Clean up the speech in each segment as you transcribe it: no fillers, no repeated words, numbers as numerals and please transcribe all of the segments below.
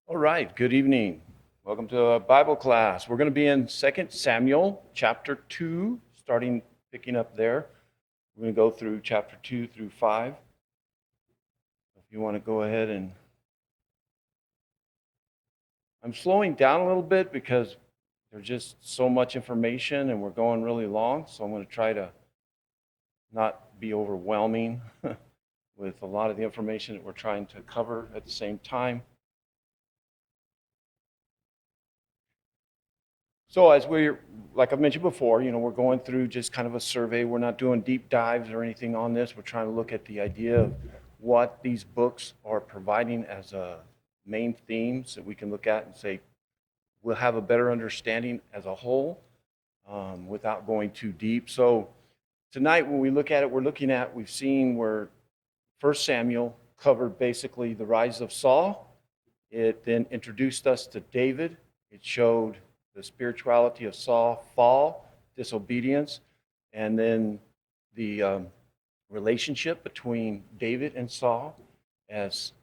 All right, good evening. Welcome to a Bible class. We're going to be in 2 Samuel chapter 2, picking up there. We're going to go through chapter 2 through 5. If you want to go ahead and... I'm slowing down a little bit because there's just so much information and we're going really long, so I'm going to try to not be overwhelming with a lot of the information that we're trying to cover at the same time. So like I've mentioned before, we're going through just kind of a survey. We're not doing deep dives or anything on this. We're trying to look at the idea of what these books are providing as main themes that we can look at and say we'll have a better understanding as a whole without going too deep. So tonight when we look at it, we've seen where 1 Samuel covered basically the rise of Saul. It then introduced us to David. It showed the spirituality of Saul, fall, disobedience, and then the relationship between David and Saul. As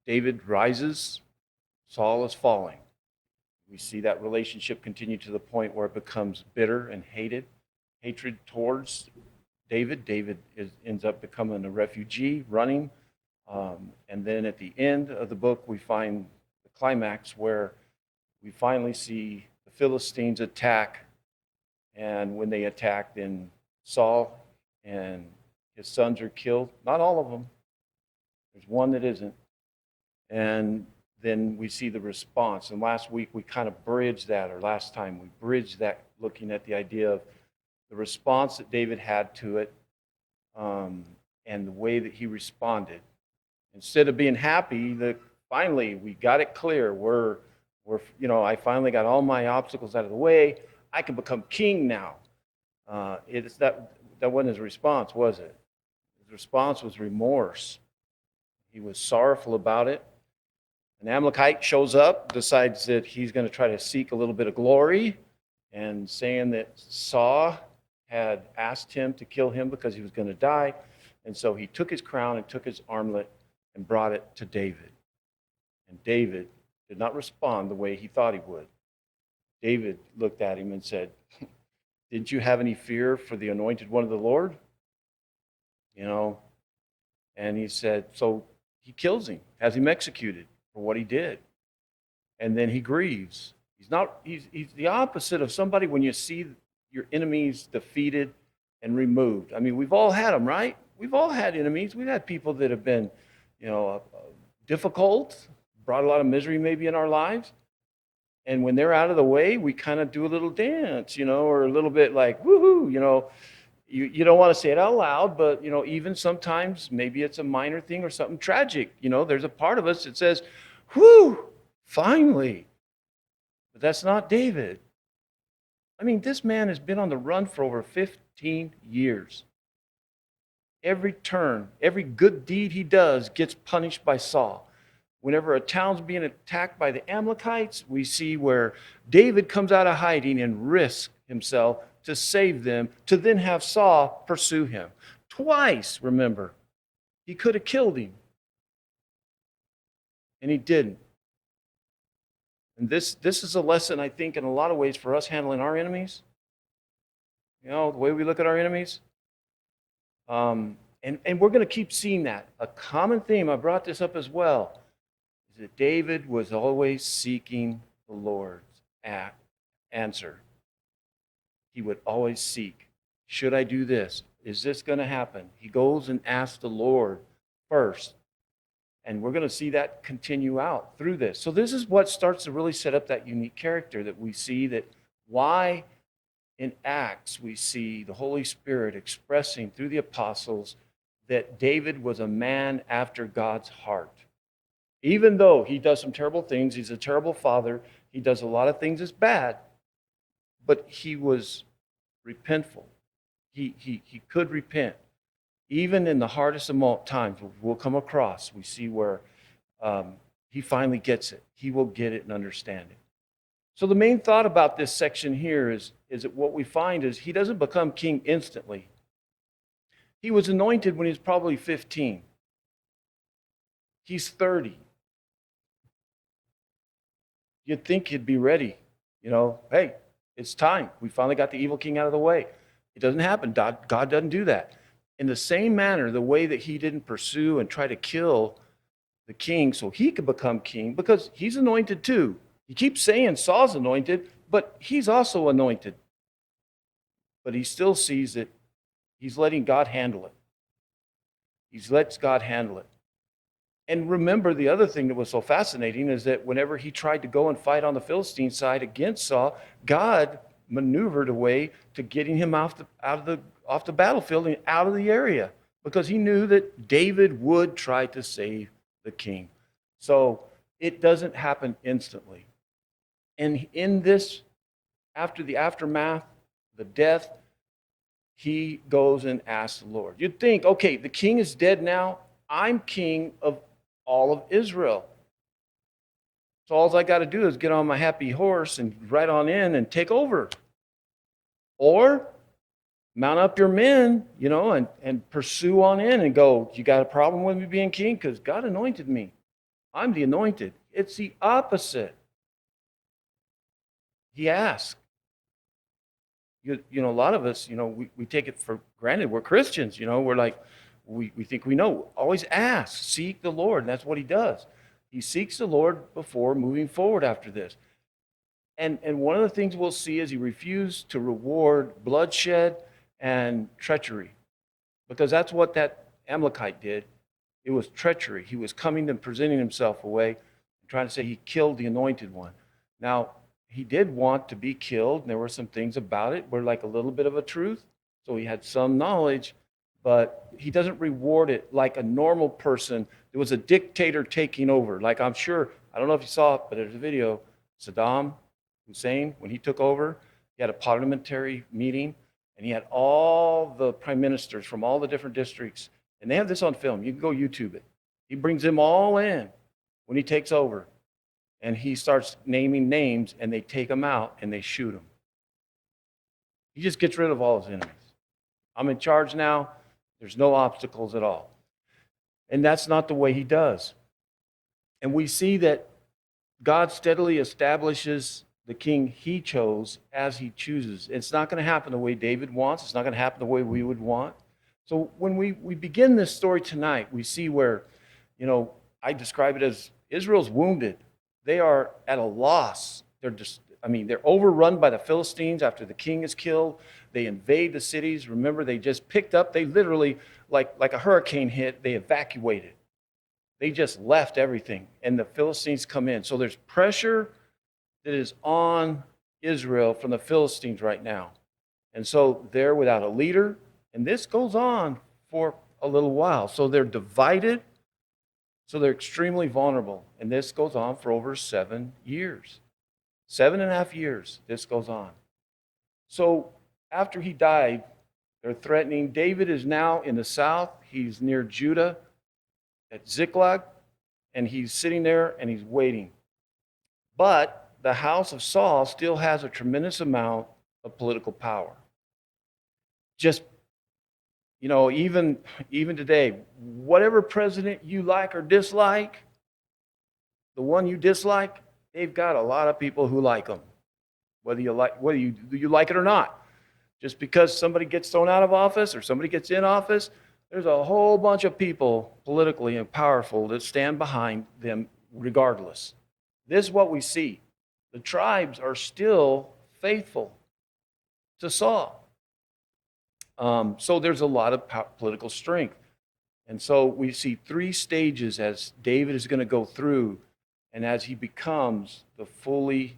David rises, Saul is falling. We see that relationship continue to the point where it becomes bitter and hatred towards David. Ends up becoming a refugee, running. And then at the end of the book, we find the climax where we finally see the Philistines attack. And when they attack, then Saul and his sons are killed. Not all of them. There's one that isn't. And then we see the response. And last week we kind of bridged that, or last time we bridged that, looking at the idea of the response that David had to it and the way that he responded. Instead of being happy that finally we got it clear, I finally got all my obstacles out of the way. I can become king now. That wasn't his response, was it? His response was remorse. He was sorrowful about it. An Amalekite shows up, decides that he's going to try to seek a little bit of glory, and saying that Saul had asked him to kill him because he was going to die. And so he took his crown and took his armlet and brought it to David. And David did not respond the way he thought he would. David looked at him and said, "Didn't you have any fear for the anointed one of the Lord?" And he said, so he kills him, has him executed for what he did. And then he grieves. He's the opposite of somebody when you see your enemies defeated and removed. I mean, we've all had them, right? We've all had enemies. We've had people that have been, difficult, brought a lot of misery maybe in our lives. And when they're out of the way, we kind of do a little dance, or a little bit like, woohoo, You don't want to say it out loud, but, even sometimes maybe it's a minor thing or something tragic. There's a part of us that says, whew, finally. But that's not David. I mean, this man has been on the run for over 15 years. Every turn, every good deed he does gets punished by Saul. Whenever a town's being attacked by the Amalekites, we see where David comes out of hiding and risks himself to save them, to then have Saul pursue him. Twice, remember. He could have killed him. And he didn't. And this is a lesson, I think, in a lot of ways for us handling our enemies. The way we look at our enemies. And we're going to keep seeing that. A common theme, I brought this up as well, is that David was always seeking the Lord's answer. He would always seek, should I do this? Is this going to happen? He goes and asks the Lord first. And we're going to see that continue out through this. So this is what starts to really set up that unique character that we see, that why in Acts we see the Holy Spirit expressing through the apostles that David was a man after God's heart. Even though he does some terrible things, he's a terrible father, he does a lot of things that's bad, but he was repentful. He could repent. Even in the hardest of times, we'll come across, we see where he finally gets it. He will get it and understand it. So the main thought about this section here is that what we find is he doesn't become king instantly. He was anointed when he was probably 15. He's 30. you'd think he'd be ready. Hey, it's time. We finally got the evil king out of the way. It doesn't happen. God doesn't do that. In the same manner, the way that he didn't pursue and try to kill the king so he could become king, because he's anointed too. He keeps saying Saul's anointed, but he's also anointed. But he still sees it. He's letting God handle it. He lets God handle it. And remember, the other thing that was so fascinating is that whenever he tried to go and fight on the Philistine side against Saul, God maneuvered a way to getting him off the battlefield and out of the area, because he knew that David would try to save the king. So it doesn't happen instantly. And in this, after the aftermath, the death, he goes and asks the Lord. You'd think, okay, the king is dead now. I'm king of all of Israel. So all I got to do is get on my happy horse and ride on in and take over. Or mount up your men, and pursue on in and go, you got a problem with me being king? Because God anointed me. I'm the anointed. It's the opposite. He asked. A lot of us, we take it for granted. We're Christians, we're like, we think we know. Always ask, seek the Lord, and that's what he does. He seeks the Lord before moving forward after this. And one of the things we'll see is he refused to reward bloodshed and treachery, because that's what that Amalekite did. It was treachery. He was coming and presenting himself away, trying to say he killed the anointed one. Now, he did want to be killed, and there were some things about it were like a little bit of a truth. So he had some knowledge, but he doesn't reward it like a normal person. There was a dictator taking over. Like, I'm sure, I don't know if you saw it, but there's a video. Saddam Hussein, when he took over, he had a parliamentary meeting, and he had all the prime ministers from all the different districts, and they have this on film. You can go YouTube it. He brings them all in when he takes over, and he starts naming names, and they take him out and they shoot him. He just gets rid of all his enemies. I'm in charge now. There's no obstacles at all. And that's not the way he does. And we see that God steadily establishes the king he chose as he chooses. It's not going to happen the way David wants. It's not going to happen the way we would want. So when we begin this story tonight, we see where, I describe it as Israel's wounded. They are at a loss. They're overrun by the Philistines after the king is killed. They invade the cities. Remember, they just picked up, they literally, like a hurricane hit, they evacuated. They just left everything, and the Philistines come in. So there's pressure that is on Israel from the Philistines right now. And so they're without a leader, and this goes on for a little while. So they're divided. So they're extremely vulnerable. And this goes on for over 7 years. 7.5 years this goes on. So after he died, they're threatening. David is now in the south. He's near Judah at Ziklag, and he's sitting there and he's waiting. But the house of Saul still has a tremendous amount of political power. Just even today, whatever president you like or dislike, the one you dislike, they've got a lot of people who like them, whether you like it or not. Just because somebody gets thrown out of office or somebody gets in office, there's a whole bunch of people politically and powerful that stand behind them regardless. This is what we see. The tribes are still faithful to Saul. So there's a lot of political strength. And so we see 3 stages as David is going to go through, and as he becomes the fully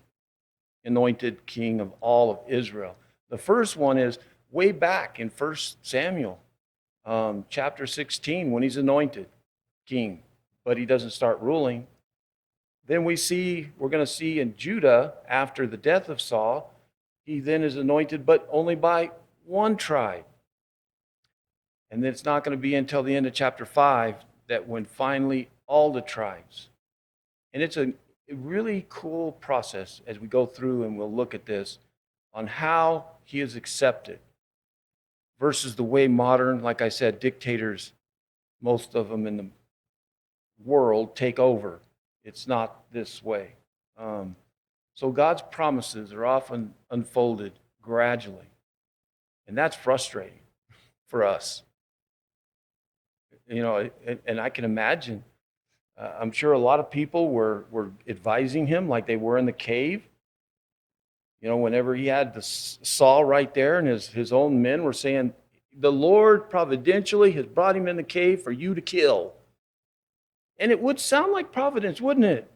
anointed king of all of Israel. The first one is way back in 1 Samuel chapter 16, when he's anointed king, but he doesn't start ruling. Then we're going to see in Judah, after the death of Saul, he then is anointed, but only by one tribe. And then it's not going to be until the end of chapter 5 that when finally all the tribes. And it's a really cool process as we go through, and we'll look at this, on how he is accepted versus the way modern, like I said, dictators, most of them in the world, take over. It's not this way. So God's promises are often unfolded gradually, and that's frustrating for us. And I can imagine, I'm sure a lot of people were advising him like they were in the cave. Whenever he had the Saul right there and his own men were saying, the Lord providentially has brought him in the cave for you to kill. And it would sound like providence, wouldn't it?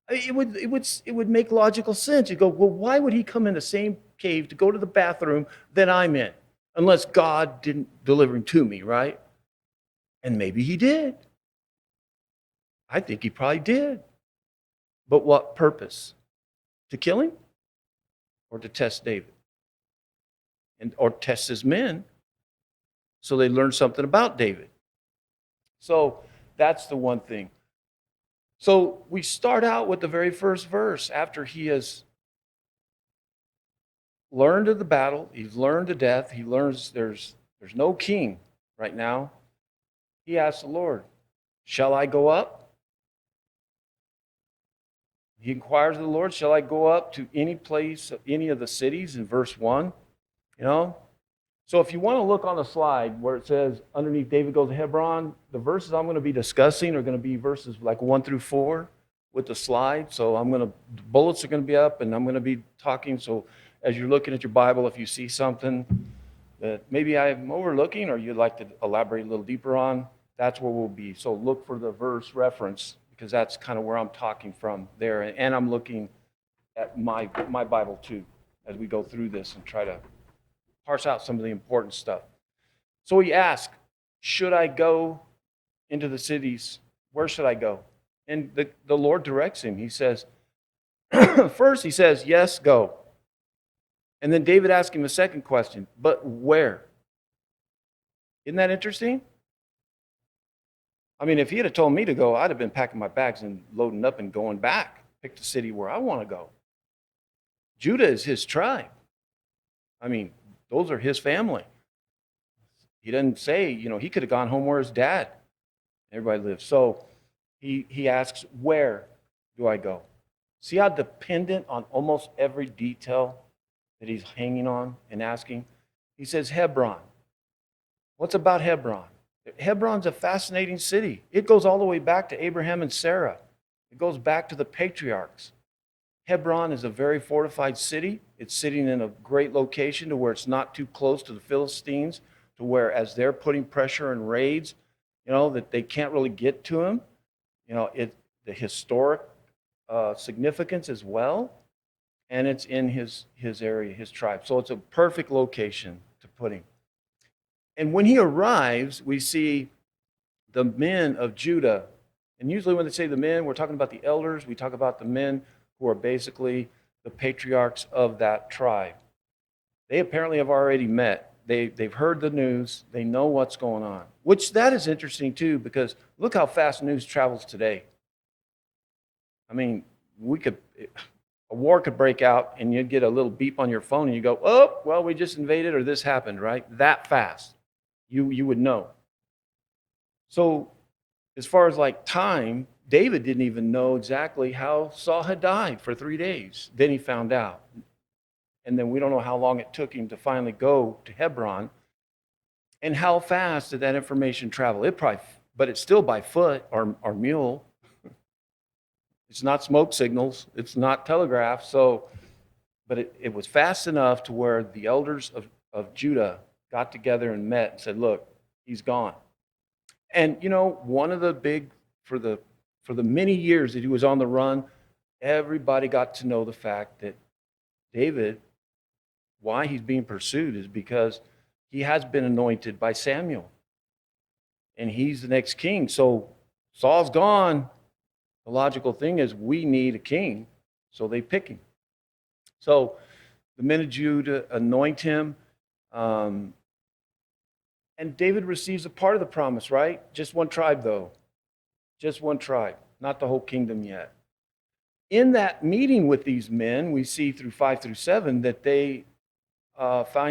It would make logical sense. You go, well, why would he come in the same cave to go to the bathroom that I'm in? Unless God didn't deliver him to me, right? And maybe he did. I think he probably did. But what purpose? To kill him? Or to test David? Or test his men so they learn something about David. So that's the one thing. So we start out with the very first verse. After he has learned of the battle, he's learned the death, he learns there's no king right now. He asks the Lord, shall I go up? He inquires of the Lord, shall I go up to any place, any of the cities in verse 1? So if you want to look on the slide where it says underneath David goes to Hebron, the verses I'm going to be discussing are going to be verses like 1 through 4 with the slide. So the bullets are going to be up and I'm going to be talking. So as you're looking at your Bible, if you see something that maybe I'm overlooking or you'd like to elaborate a little deeper on, that's where we'll be. So look for the verse reference because that's kind of where I'm talking from there. And I'm looking at my Bible too as we go through this and try to parse out some of the important stuff. So he asked, should I go into the cities? Where should I go? And the Lord directs him. He says, first he says, yes, go. And then David asked him a second question, but where? Isn't that interesting? I mean, if he had told me to go, I'd have been packing my bags and loading up and going back. Pick the city where I want to go. Judah is his tribe. I mean, those are his family. He doesn't say, he could have gone home where his dad, everybody lives. So he asks, where do I go? See how dependent on almost every detail that he's hanging on and asking? He says, Hebron. What's about Hebron? Hebron's a fascinating city. It goes all the way back to Abraham and Sarah. It goes back to the patriarchs. Hebron is a very fortified city. It's sitting in a great location to where it's not too close to the Philistines, to where as they're putting pressure and raids, that they can't really get to him. The historic significance as well, and it's in his area, his tribe. So it's a perfect location to put him. And when he arrives, we see the men of Judah. And usually when they say the men, we're talking about the elders. We talk about the men who are basically the patriarchs of that tribe. They apparently have already met. They've heard the news. They know what's going on, which that is interesting too, because look how fast news travels today. I mean, a war could break out and you'd get a little beep on your phone and you go, oh, well, we just invaded or this happened, right? That fast. You would know. So as far as like time, David didn't even know exactly how Saul had died for 3 days. Then he found out. And then we don't know how long it took him to finally go to Hebron. And how fast did that information travel? But it's still by foot or mule. It's not smoke signals. It's not telegraph. But it was fast enough to where the elders of Judah got together and met and said, look, he's gone. And, one of the big, for the many years that he was on the run, everybody got to know the fact that David, why he's being pursued is because he has been anointed by Samuel. And he's the next king. So Saul's gone. The logical thing is we need a king. So they pick him. So the men of Judah anoint him. And David receives a part of the promise, right? Just one tribe, though. Just one tribe, not the whole kingdom yet. In that meeting with these men, we see through 5 through 7 that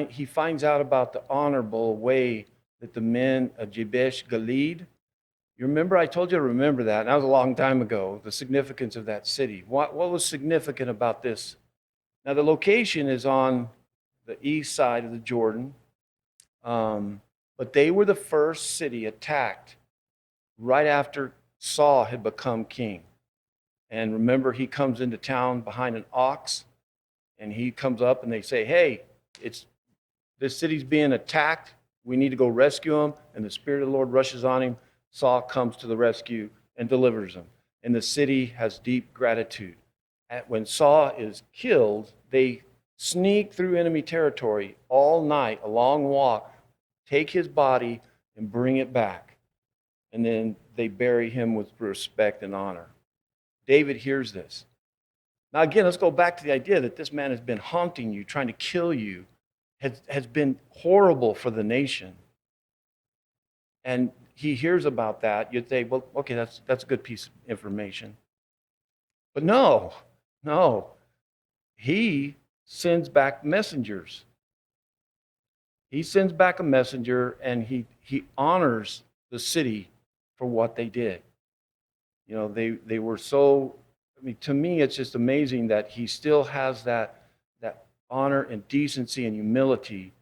he finds out about the honorable way that the men of Jabesh Gilead, You remember I told you to remember that, and that was a long time ago, the significance of that city. What was significant about this? Now, the location is on the east side of the Jordan, but they were the first city attacked right after Saul had become king. And remember, he comes into town behind an ox, and he comes up and they say, hey, this city's being attacked. We need to go rescue him. And the Spirit of the Lord rushes on him. Saul comes to the rescue and delivers him. And the city has deep gratitude. When Saul is killed, they sneak through enemy territory all night, a long walk, take his body and bring it back. And then they bury him with respect and honor. David hears this. Now, again, let's go back to the idea that this man has been haunting you, trying to kill you, has been horrible for the nation. And he hears about that. You'd say, well, okay, that's a good piece of information. But no. He sends back messengers. He sends back a messenger, and he honors the city for what they did. You know, they were so, I mean, to me, it's just amazing that he still has that honor and decency and humility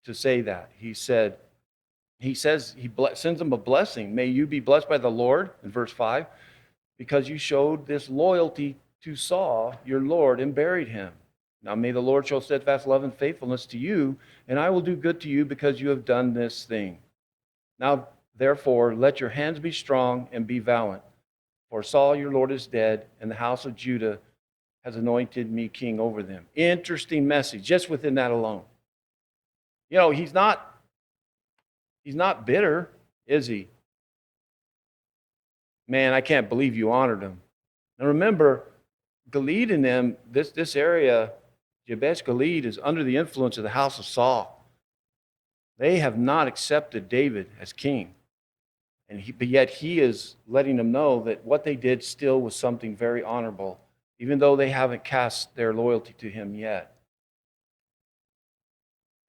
to say that. He says he sends them a blessing. May you be blessed by the Lord, in verse 5, because you showed this loyalty to Saul, your Lord, and buried him. Now may the Lord show steadfast love and faithfulness to you, and I will do good to you because you have done this thing. Now, therefore, let your hands be strong and be valiant. For Saul, your Lord, is dead, and the house of Judah has anointed me king over them. Interesting message, just within that alone. You know, he's not bitter, is he? Man, I can't believe you honored him. Now remember, Gilead in them, this area, Jabesh Gilead, is under the influence of the house of Saul. They have not accepted David as king. But yet he is letting them know that what they did still was something very honorable, even though they haven't cast their loyalty to him yet.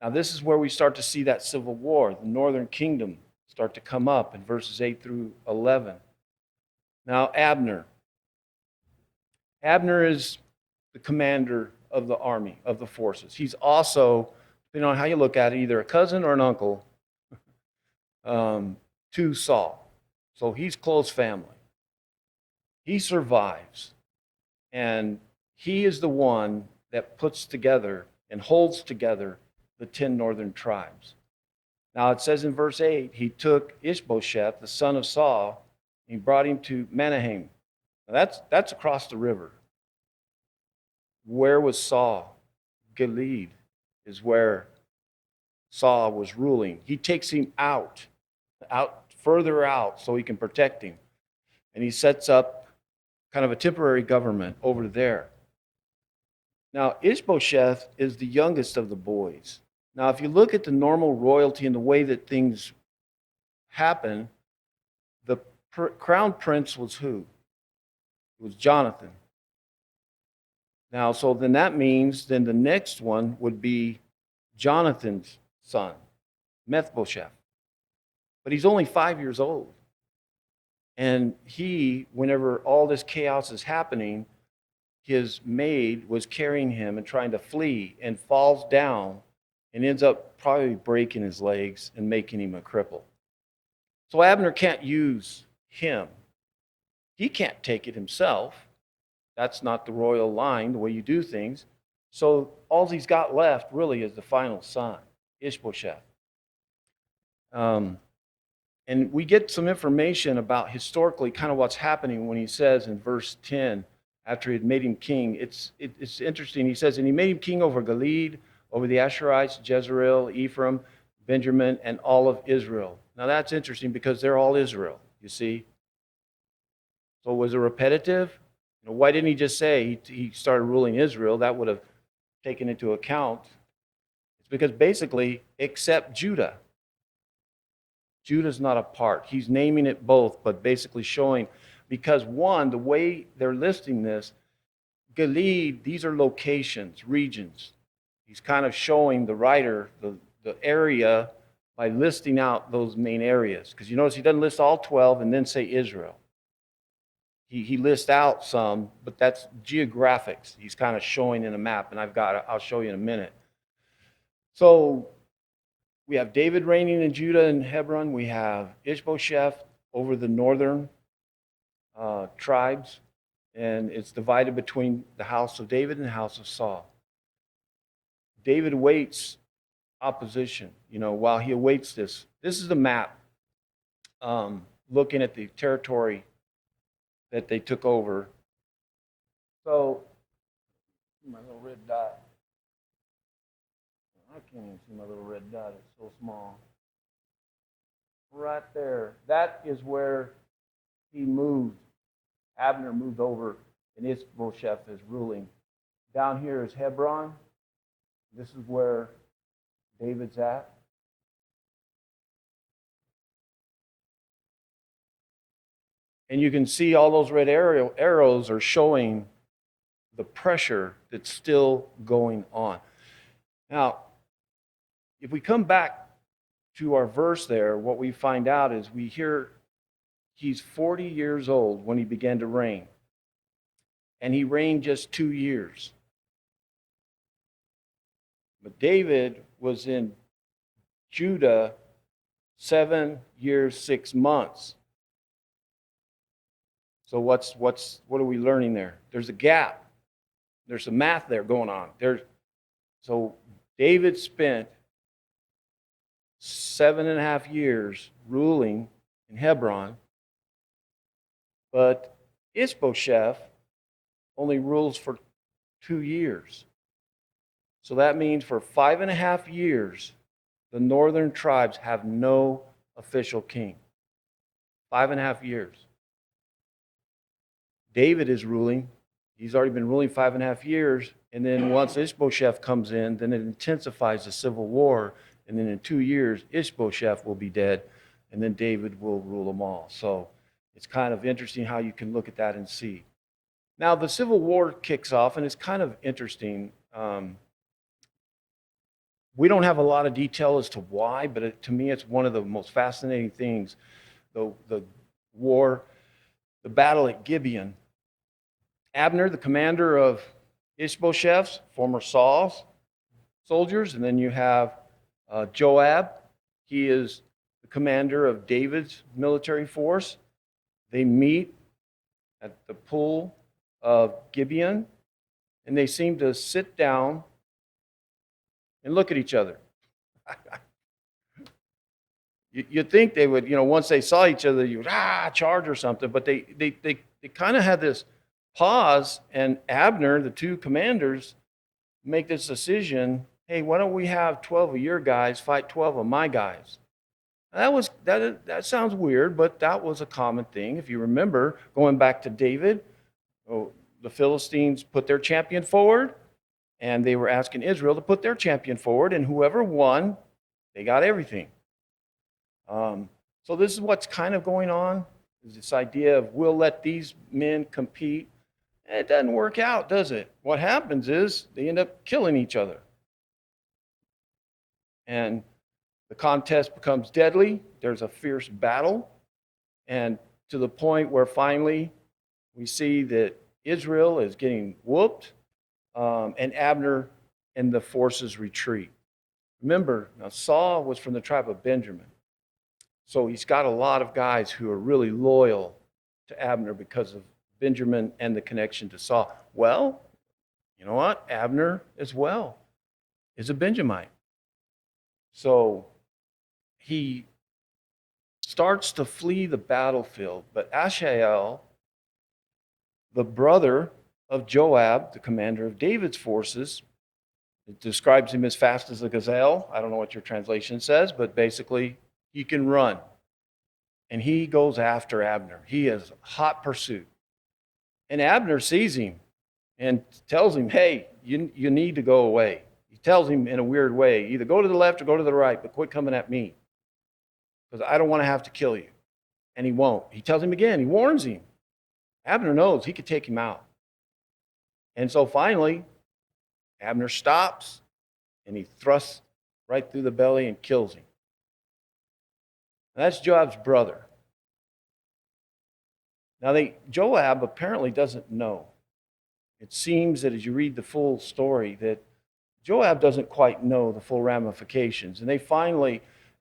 Now this is where we start to see that civil war, the northern kingdom start to come up in verses 8 through 11. Now Abner is the commander of the army, of the forces. He's also, depending on how you look at it, either a cousin or an uncle to Saul. So he's close family. He survives. And he is the one that puts together and holds together the 10 northern tribes. Now it says in verse 8, he took Ish-bosheth, the son of Saul, and he brought him to Mahanaim. Now that's across the river. Where was Saul? Gilead is where Saul was ruling. He takes him further out so he can protect him. And he sets up kind of a temporary government over there. Now, Ish-bosheth is the youngest of the boys. Now, if you look at the normal royalty and the way that things happen, the crown prince was who? It was Jonathan. Now, so then that means then the next one would be Jonathan's son, Mephibosheth. But he's only 5 years old. And whenever all this chaos is happening, his maid was carrying him and trying to flee and falls down and ends up probably breaking his legs and making him a cripple. So Abner can't use him. He can't take it himself. That's not the royal line, the way you do things. So all he's got left really is the final son, Ish-bosheth. And we get some information about historically kind of what's happening when he says in verse 10, after he had made him king, it's interesting. He says, and he made him king over Gilead, over the Asherites, Jezreel, Ephraim, Benjamin, and all of Israel. Now that's interesting because they're all Israel, you see. So was it repetitive? Why didn't he just say he started ruling Israel? That would have taken into account. It's because basically, except Judah. Judah's not a part. He's naming it both, but basically showing, because one, the way they're listing this, Gilead, these are locations, regions. He's kind of showing the writer the area by listing out those main areas. Because you notice he doesn't list all 12 and then say Israel. He lists out some, but that's geographics. He's kind of showing in a map, and I'll show you in a minute. So we have David reigning in Judah and Hebron. We have Ish-bosheth over the northern tribes, and it's divided between the house of David and the house of Saul. David awaits opposition, while he awaits this. This is the map looking at the territory that they took over. So, my little red dot. I can't even see my little red dot. It's so small. Right there. That is where he moved. Abner moved over, and Ish-bosheth is ruling. Down here is Hebron. This is where David's at. And you can see all those red arrows are showing the pressure that's still going on. Now, if we come back to our verse there, what we find out is we hear he's 40 years old when he began to reign. And he reigned just 2 years. But David was in Judah 7 years, 6 months. So what are we learning there? There's a gap. There's some math there going on. So David spent 7.5 years ruling in Hebron, but Ish-bosheth only rules for 2 years. So that means for 5.5 years, the northern tribes have no official king. 5.5 years. David is ruling. He's already been ruling 5.5 years. And then once Ish-bosheth comes in, then it intensifies the civil war. And then in 2 years, Ish-bosheth will be dead. And then David will rule them all. So it's kind of interesting how you can look at that and see. Now, the civil war kicks off, and it's kind of interesting. We don't have a lot of detail as to why, but to me, it's one of the most fascinating things. The war, the battle at Gibeon. Abner, the commander of Ish-bosheth's, former Saul's soldiers, and then you have Joab. He is the commander of David's military force. They meet at the pool of Gibeon, and they seem to sit down and look at each other. You'd think they would, once they saw each other, you would charge or something, but they kind of had this pause, and Abner, the two commanders, make this decision, hey, why don't we have 12 of your guys fight 12 of my guys? That sounds weird, but that was a common thing. If you remember, going back to David, the Philistines put their champion forward, and they were asking Israel to put their champion forward, and whoever won, they got everything. So this is what's kind of going on, is this idea of we'll let these men compete. It doesn't work out, does it? What happens is they end up killing each other. And the contest becomes deadly. There's a fierce battle. And to the point where finally we see that Israel is getting whooped, and Abner and the forces retreat. Remember, now Saul was from the tribe of Benjamin. So he's got a lot of guys who are really loyal to Abner because of Benjamin and the connection to Saul. Well, you know what? Abner as well is a Benjamite. So he starts to flee the battlefield, but Asahel, the brother of Joab, the commander of David's forces, it describes him as fast as a gazelle. I don't know what your translation says, but basically he can run. And he goes after Abner. He is hot pursuit. And Abner sees him and tells him, hey, you need to go away. He tells him in a weird way, either go to the left or go to the right, but quit coming at me, because I don't want to have to kill you. And he won't. He tells him again. He warns him. Abner knows he could take him out. And so finally, Abner stops, and he thrusts right through the belly and kills him. That's Joab's brother. Now, Joab apparently doesn't know. It seems that as you read the full story, that Joab doesn't quite know the full ramifications. And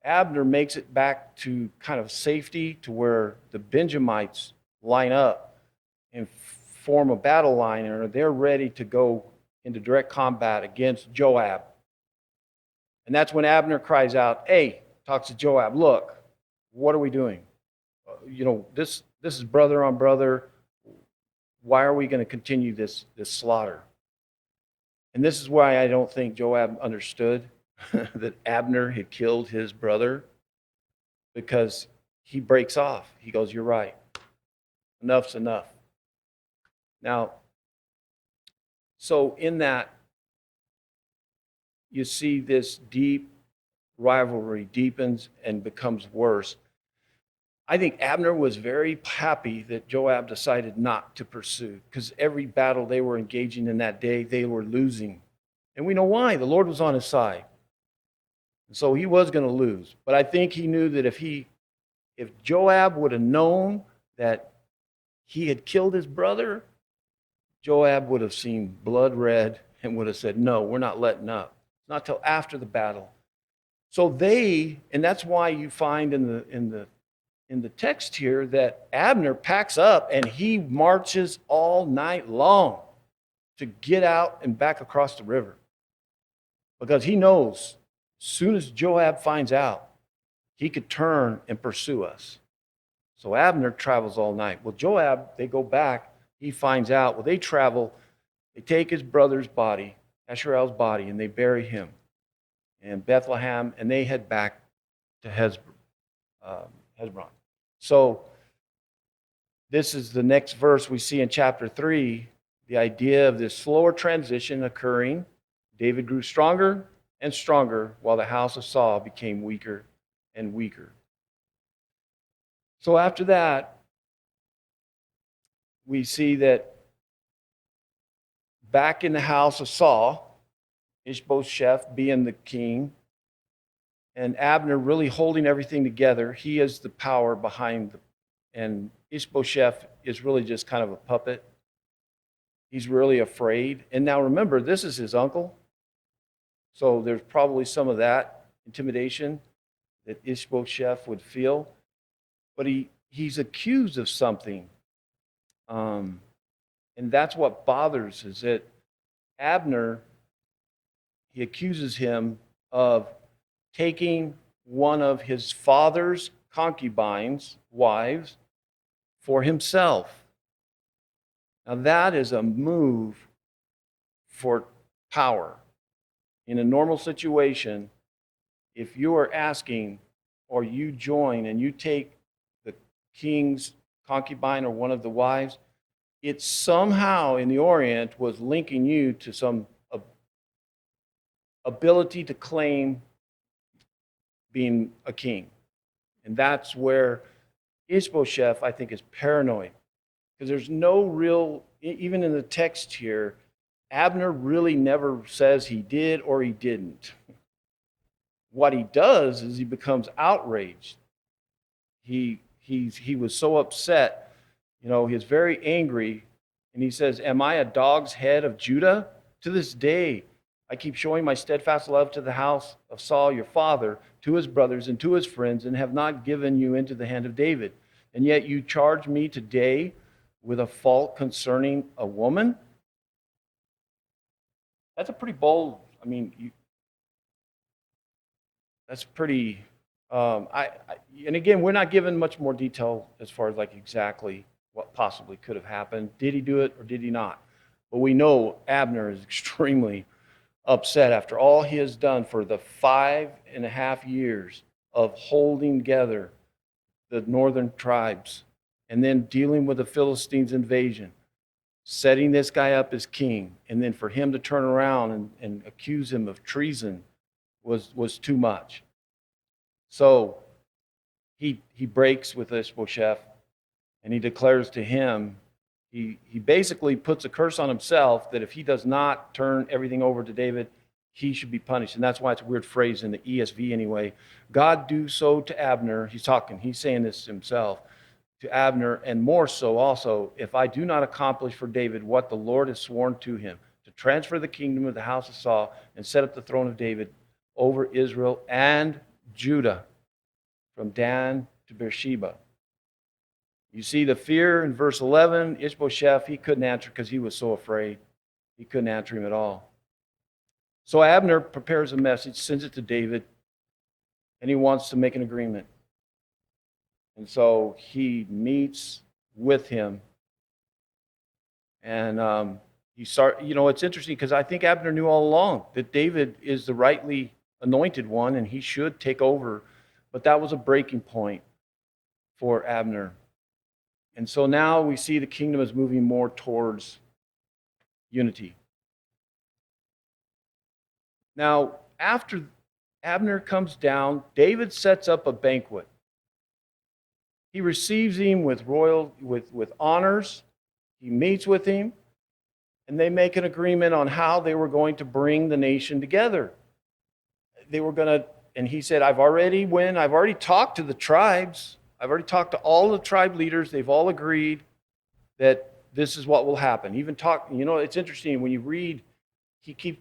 Abner makes it back to kind of safety to where the Benjamites line up and form a battle line, and they're ready to go into direct combat against Joab. And that's when Abner cries out, hey, talks to Joab, look, what are we doing? This is brother on brother. Why are we going to continue this slaughter? And this is why I don't think Joab understood that Abner had killed his brother, because he breaks off. He goes, you're right. Enough's enough. Now, so in that, you see this deep rivalry deepens and becomes worse. I think Abner was very happy that Joab decided not to pursue, because every battle they were engaging in that day, they were losing. And we know why. The Lord was on his side. And so he was going to lose. But I think he knew that if Joab would have known that he had killed his brother, Joab would have seen blood red and would have said, no, we're not letting up. Not till after the battle. So and that's why you find in the text here that Abner packs up and he marches all night long to get out and back across the river. Because he knows as soon as Joab finds out, he could turn and pursue us. So Abner travels all night. Well, Joab, they go back. He finds out. Well, they travel. They take his brother's body, Asherel's body, and they bury him in Bethlehem, and they head back to Hezron. So this is the next verse we see in chapter 3, the idea of this slower transition occurring. David grew stronger and stronger while the house of Saul became weaker and weaker. So after that, we see that back in the house of Saul, Ish-bosheth being the king, and Abner really holding everything together. He is the power behind and Ish-bosheth is really just kind of a puppet. He's really afraid. And now remember, this is his uncle. So there's probably some of that intimidation that Ish-bosheth would feel. But he's accused of something. And that's what bothers, is that Abner, he accuses him of taking one of his father's concubines, wives, for himself. Now that is a move for power. In a normal situation, if you are asking or you join and you take the king's concubine or one of the wives, it somehow in the Orient was linking you to some ability to claim being a king. And that's where Ish-bosheth, I think, is paranoid. Because there's no real, even in the text here, Abner really never says he did or he didn't. What he does is he becomes outraged. He was so upset, he's very angry, and he says, am I a dog's head of Judah? To this day, I keep showing my steadfast love to the house of Saul, your father, to his brothers and to his friends, and have not given you into the hand of David. And yet you charge me today with a fault concerning a woman? That's a pretty bold, that's pretty, and again, we're not given much more detail as far as exactly what possibly could have happened. Did he do it or did he not? But we know Abner is extremely upset after all he has done for the 5.5 years of holding together the northern tribes and then dealing with the Philistines' invasion, setting this guy up as king, and then for him to turn around and accuse him of treason was too much. So he breaks with Ish-bosheth, and he declares to him, he basically puts a curse on himself that if he does not turn everything over to David, he should be punished. And that's why it's a weird phrase in the ESV anyway. God do so to Abner. He's saying this himself to Abner, and more so also, if I do not accomplish for David what the Lord has sworn to him, to transfer the kingdom of the house of Saul and set up the throne of David over Israel and Judah, from Dan to Beersheba. You see the fear in verse 11. Ish-bosheth, he couldn't answer because he was so afraid. He couldn't answer him at all. So Abner prepares a message, sends it to David, and he wants to make an agreement. And so he meets with him. And it's interesting because I think Abner knew all along that David is the rightly anointed one and he should take over. But that was a breaking point for Abner. And so now we see the kingdom is moving more towards unity. Now, after Abner comes down, David sets up a banquet. He receives him with honors. He meets with him, and they make an agreement on how they were going to bring the nation together. And he said, I've already talked to the tribes. I've already talked to all the tribe leaders. They've all agreed that this is what will happen. It's interesting when you read,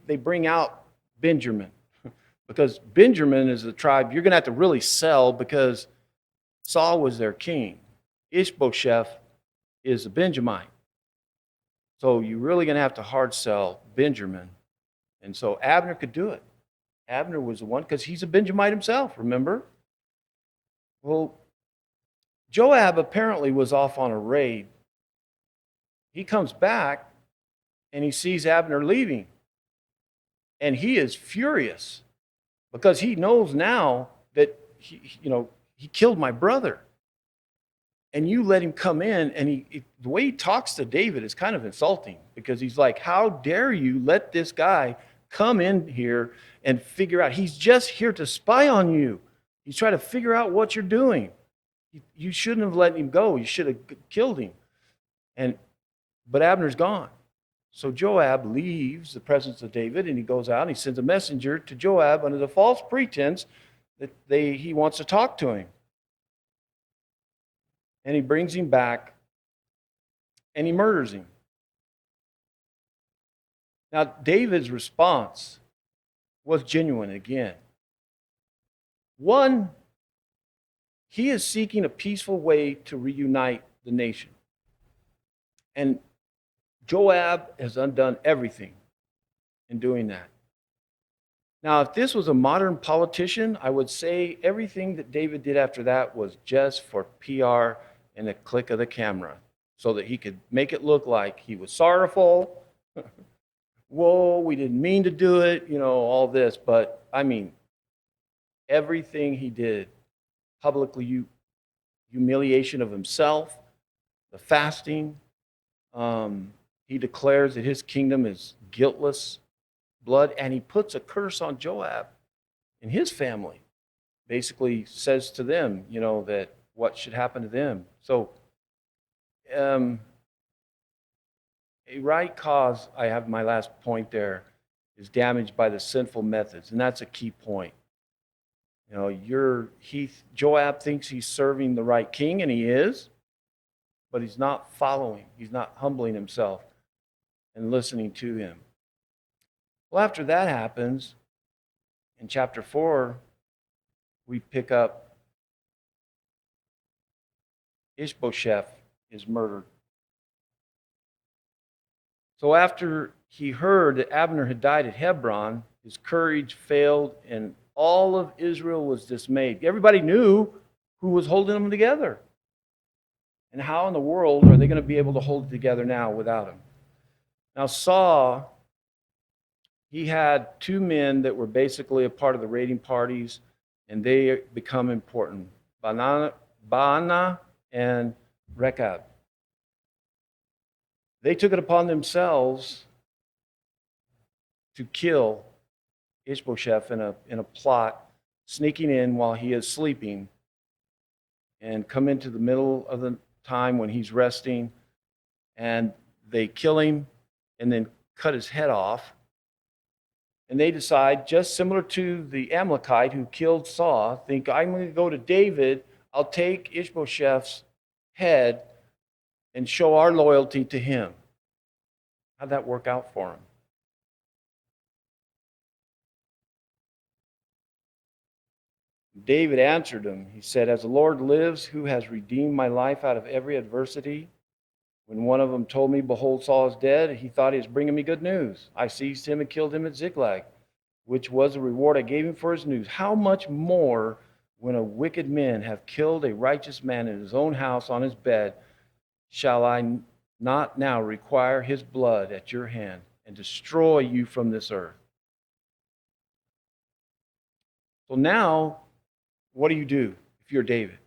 they bring out Benjamin, because Benjamin is the tribe you're going to have to really sell because Saul was their king. Ish-bosheth is a Benjamite. So you're really going to have to hard sell Benjamin. And so Abner could do it. Abner was the one because he's a Benjamite himself, remember? Well, Joab apparently was off on a raid. He comes back and he sees Abner leaving. And he is furious because he knows now that he killed my brother. And you let him come in, and the way he talks to David is kind of insulting because he's like, how dare you let this guy come in here and figure out, he's just here to spy on you. He's trying to figure out what you're doing. You shouldn't have let him go. You should have killed him. But Abner's gone. So Joab leaves the presence of David, and he goes out and he sends a messenger to Joab under the false pretense that he wants to talk to him. And he brings him back, and he murders him. Now, David's response was genuine again. One, he is seeking a peaceful way to reunite the nation. And Joab has undone everything in doing that. Now, if this was a modern politician, I would say everything that David did after that was just for PR and a click of the camera so that he could make it look like he was sorrowful. Whoa, we didn't mean to do it, all this. But, everything he did, publicly humiliation of himself, the fasting, he declares that his kingdom is guiltless blood, and he puts a curse on Joab and his family. Basically says to them, that what should happen to them. So, a right cause, I have my last point there, is damaged by the sinful methods, and that's a key point. Joab thinks he's serving the right king, and he is, but he's not following. He's not humbling himself and listening to him. Well, after that happens, in chapter 4, we pick up Ish-bosheth is murdered. So after he heard that Abner had died at Hebron, his courage failed and all of Israel was dismayed. Everybody knew who was holding them together. And how in the world are they going to be able to hold it together now without him? Now Saul, he had two men that were basically a part of the raiding parties, and they become important. Baana and Rechab. They took it upon themselves to kill Ish-bosheth in a plot, sneaking in while he is sleeping, and come into the middle of the time when he's resting, and they kill him and then cut his head off And they decide, just similar to the Amalekite who killed Saul, think, I'm going to go to David, I'll take Ish-bosheth's head and show our loyalty to him. How'd that work out for him? David answered him. He said, as the Lord lives, who has redeemed my life out of every adversity. When one of them told me, behold, Saul is dead, he thought he was bringing me good news. I seized him and killed him at Ziklag, which was the reward I gave him for his news. How much more when a wicked man have killed a righteous man in his own house on his bed, shall I not now require his blood at your hand and destroy you from this earth? So now, what do? If you're David?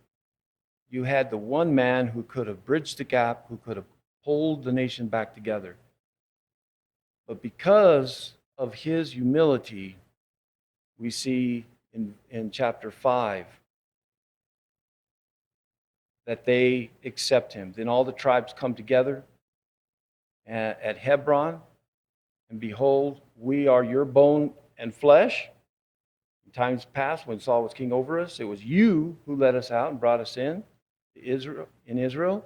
You had the one man who could have bridged the gap, who could have pulled the nation back together. But because of his humility, we see in chapter 5 that they accept him. Then all the tribes come together at Hebron, and behold, we are your bone and flesh. In times past, when Saul was king over us, it was you who led us out and brought us in Israel.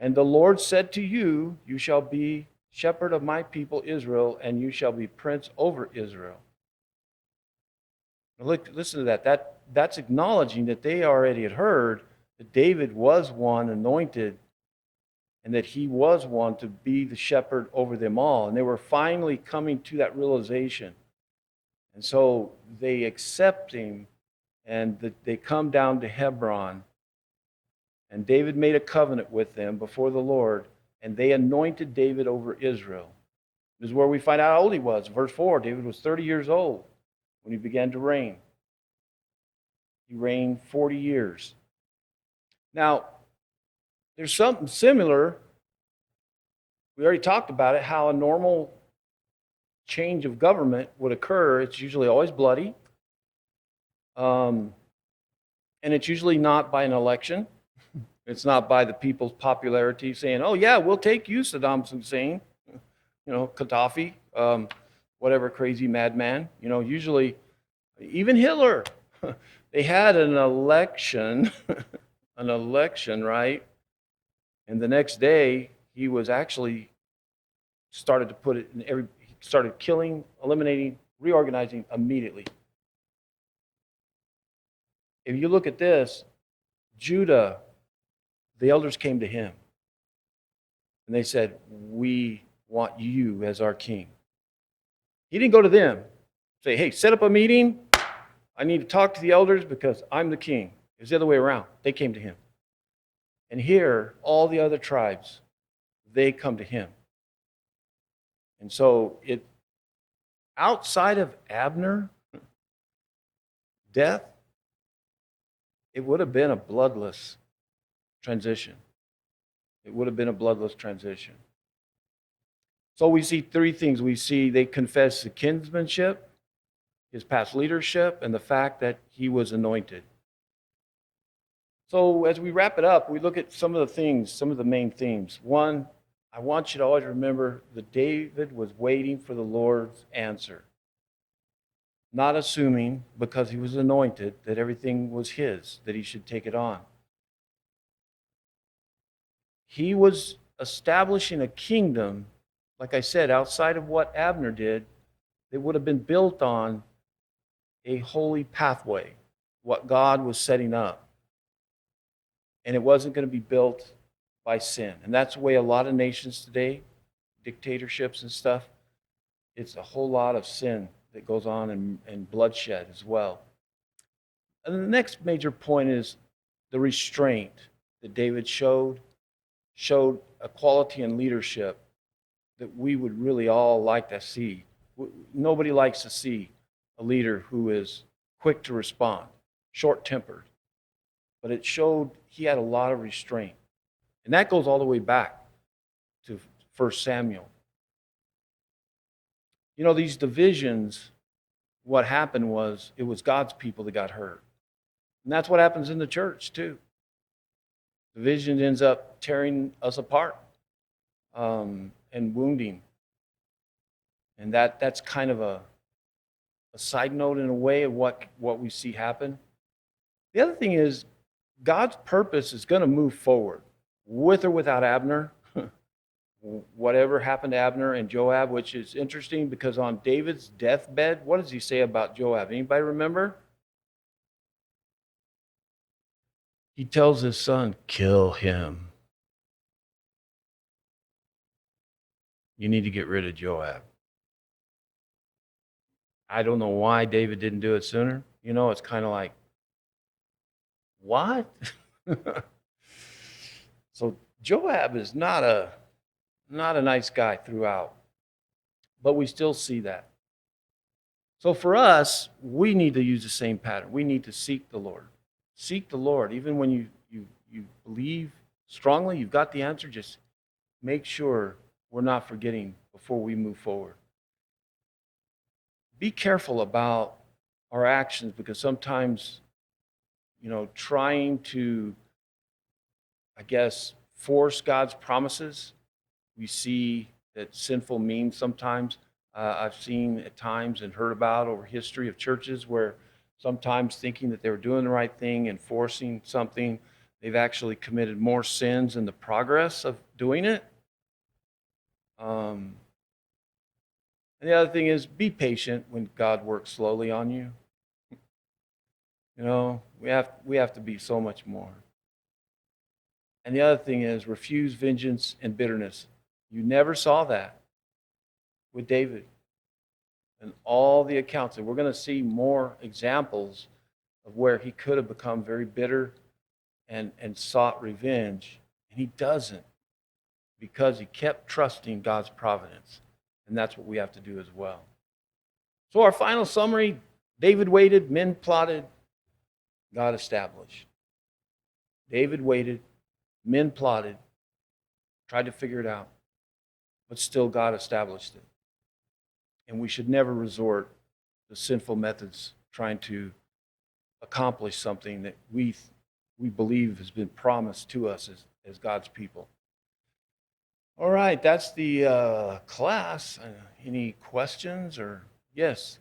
And the Lord said to you, you shall be shepherd of my people Israel, and you shall be prince over Israel. Now look, listen to that. That's acknowledging that they already had heard that David was one anointed and that he was one to be the shepherd over them all. And they were finally coming to that realization. And so they accept him, and they come down to Hebron. And David made a covenant with them before the Lord, and they anointed David over Israel. This is where we find out how old he was. Verse 4, David was 30 years old when he began to reign. He reigned 40 years. Now, there's something similar. We already talked about it, how a normal change of government would occur. It's usually always bloody. And it's usually not by an election. It's not by the people's popularity saying, oh, yeah, we'll take you, Saddam Hussein, Gaddafi, whatever crazy madman. Usually, even Hitler, they had an election, right? And the next day, he was actually started to put it in he started killing, eliminating, reorganizing immediately. If you look at this, Judah, the elders came to him and they said, we want you as our king. He didn't go to them, say, hey, set up a meeting. I need to talk to the elders because I'm the king. It was the other way around. They came to him. And here, all the other tribes, they come to him. And so outside of Abner, death, it would have been a bloodless transition. It would have been a bloodless transition. So we see three things. We see they confess the kinsmanship, his past leadership, and the fact that he was anointed. So as we wrap it up, we look at some of the things, some of the main themes. One, I want you to always remember that David was waiting for the Lord's answer. Not assuming, because he was anointed, that everything was his, that he should take it on. He was establishing a kingdom, like I said, outside of what Abner did, that would have been built on a holy pathway, what God was setting up. And it wasn't going to be built by sin. And that's the way a lot of nations today, dictatorships and stuff, it's a whole lot of sin that goes on and bloodshed as well. And the next major point is the restraint that David showed a quality in leadership that we would really all like to see. Nobody likes to see a leader who is quick to respond, short-tempered. But it showed he had a lot of restraint. And that goes all the way back to 1 Samuel. These divisions, what happened was, it was God's people that got hurt. And that's what happens in the church, too. Division ends up tearing us apart and wounding. And that's kind of a side note in a way of what we see happen. The other thing is God's purpose is going to move forward with or without Abner. Whatever happened to Abner and Joab, which is interesting because on David's deathbed, what does he say about Joab? Anybody remember? He tells his son, kill him. You need to get rid of Joab. I don't know why David didn't do it sooner. It's kind of like, what? So Joab is not a nice guy throughout, but we still see that. So for us, we need to use the same pattern. We need to seek the Lord. Seek the Lord. Even when you believe strongly, you've got the answer, just make sure we're not forgetting before we move forward. Be careful about our actions because sometimes, trying to, I guess, force God's promises, we see that sinful means sometimes. I've seen at times and heard about over history of churches where sometimes thinking that they were doing the right thing and forcing something, they've actually committed more sins in the progress of doing it. And the other thing is be patient when God works slowly on you. We have to be so much more. And the other thing is refuse vengeance and bitterness. You never saw that with David. And all the accounts, and we're going to see more examples of where he could have become very bitter and sought revenge. And he doesn't because he kept trusting God's providence. And that's what we have to do as well. So our final summary, David waited, men plotted, God established. David waited, men plotted, tried to figure it out, but still God established it. And we should never resort to sinful methods trying to accomplish something that we believe has been promised to us as God's people. All right, that's the class. Any questions or yes?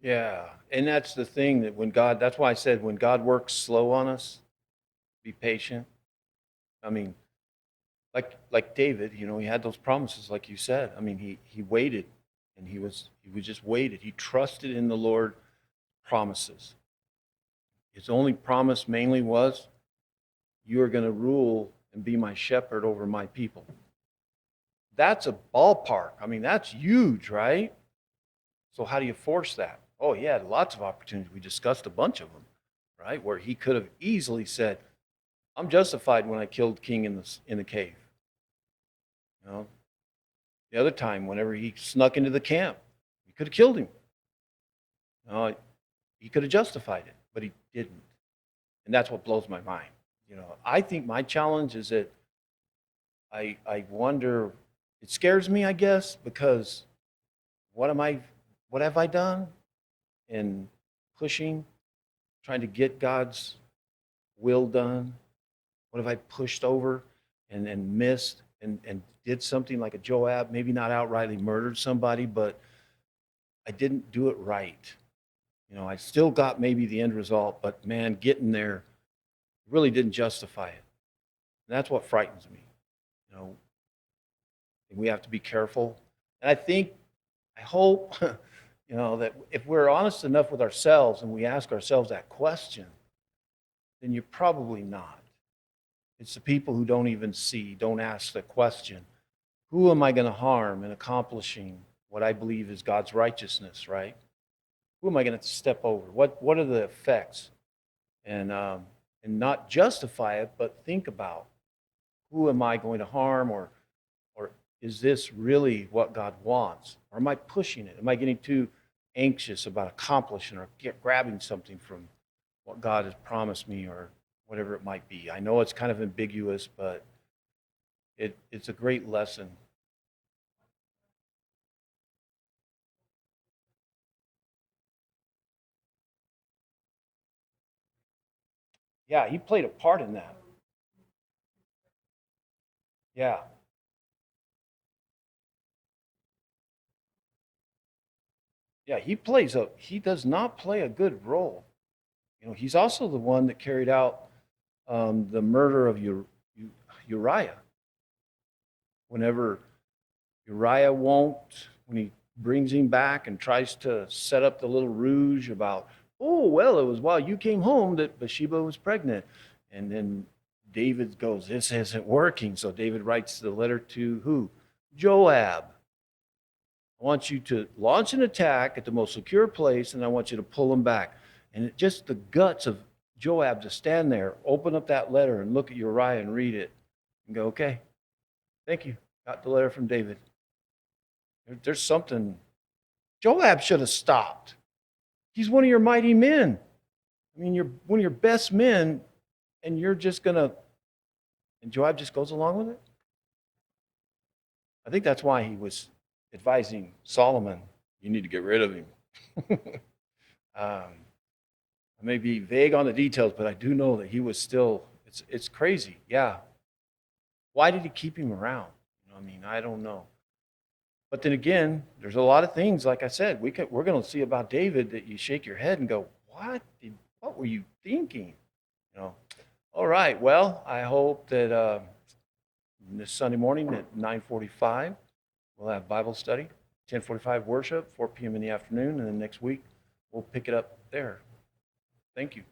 Yeah, and that's the thing that that's why I said when God works slow on us, be patient. I mean, like David, he had those promises, like you said. I mean, he waited, and he was just waited. He trusted in the Lord promises. His only promise mainly was, "You are going to rule and be my shepherd over my people." That's a ballpark. I mean, that's huge, right? So how do you force that? Oh, he had lots of opportunities. We discussed a bunch of them, right? Where he could have easily said, "I'm justified when I killed King in the cave." You know, the other time, whenever he snuck into the camp, he could have killed him. He could have justified it, but he didn't. And that's what blows my mind. I think my challenge is that I wonder, it scares me, I guess, because what have I done in pushing, trying to get God's will done? What have I pushed over and missed and did something like a Joab, maybe not outrightly murdered somebody, but I didn't do it right. I still got maybe the end result, but man, getting there really didn't justify it. And that's what frightens me. You know, we have to be careful. And I hope, that if we're honest enough with ourselves and we ask ourselves that question, then you're probably not. It's the people who don't even see, don't ask the question, who am I going to harm in accomplishing what I believe is God's righteousness, right? Who am I going to step over? What are the effects? And not justify it, but think about who am I going to harm, or is this really what God wants? Or am I pushing it? Am I getting too anxious about accomplishing or grabbing something from what God has promised me or whatever it might be? I know it's kind of ambiguous, but it's a great lesson. Yeah, he played a part in that. Yeah. Yeah, he does not play a good role. He's also the one that carried out the murder of Uriah. Whenever Uriah won't, when he brings him back and tries to set up the little rouge about, oh, well, it was while you came home that Bathsheba was pregnant. And then David goes, this isn't working. So David writes the letter to who? Joab. I want you to launch an attack at the most secure place, and I want you to pull them back. And just the guts of Joab to stand there, open up that letter, and look at Uriah and read it, and go, okay, thank you. Got the letter from David. There's something. Joab should have stopped. He's one of your mighty men. I mean, you're one of your best men, and you're just going to. And Joab just goes along with it? I think that's why he was advising Solomon, you need to get rid of him. I may be vague on the details, but I do know that he was still, it's crazy. Yeah. Why did he keep him around? I mean, I don't know. But then again, there's a lot of things, like I said, we're going to see about David that you shake your head and go, what were you thinking? All right, well, I hope that this Sunday morning at 9:45, we'll have Bible study, 10:45 worship, 4 p.m. in the afternoon, and then next week we'll pick it up there. Thank you.